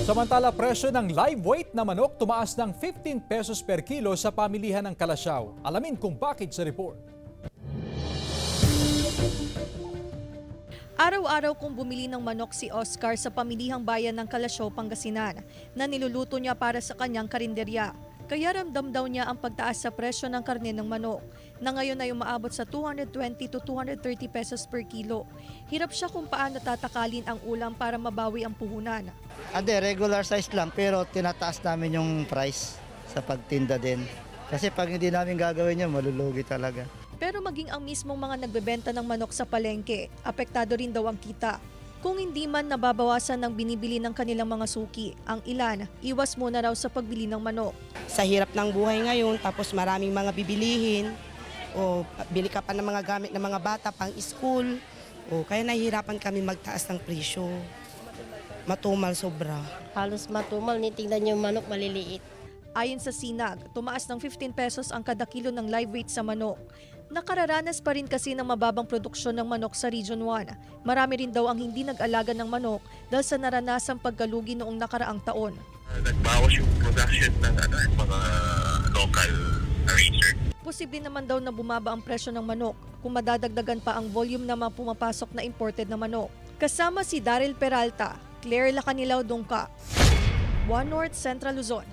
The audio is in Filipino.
Samantala, presyo ng live weight na manok tumaas ng 15 pesos per kilo sa pamilihan ng Kalasyaw. Alamin kung bakit sa report. Araw-araw kong bumili ng manok si Oscar sa pamilihang bayan ng Kalasyaw, Pangasinan na niluluto niya para sa kanyang karinderya. Kaya ramdam daw niya ang pagtaas sa presyo ng karne ng manok na ngayon ay umaabot sa 220 to 230 pesos per kilo. Hirap siya kung paano tatakalin ang ulam para mabawi ang puhunan. Regular size lang pero tinataas namin yung price sa pagtinda din. Kasi pag hindi namin gagawin yun, malulugi talaga. Pero maging ang mismong mga nagbebenta ng manok sa palengke, apektado rin daw ang kita. Kung hindi man nababawasan ng binibili ng kanilang mga suki, ang ilan, iwas muna raw sa pagbili ng manok. Sa hirap ng buhay ngayon, tapos maraming mga bibilihin, o bili ka pa ng mga gamit ng mga bata pang school, o kaya nahihirapan kami magtaas ng presyo. Matumal sobra. Halos matumal, tingnan yung manok maliliit. Ayon sa Sinag, tumaas ng 15 pesos ang kada kilo ng live weight sa manok. Nakararanas pa rin kasi ng mababang produksyon ng manok sa Region 1. Marami rin daw ang hindi nag-alaga ng manok dahil sa naranasang pagkalugi noong nakaraang taon. Nagbawas yung production ng mga local racer. Posible naman daw na bumaba ang presyo ng manok kung madadagdagan pa ang volume na mga pumapasok na imported na manok. Kasama si Daryl Peralta, Claire Lacanilaw Dungka, One North Central Luzon.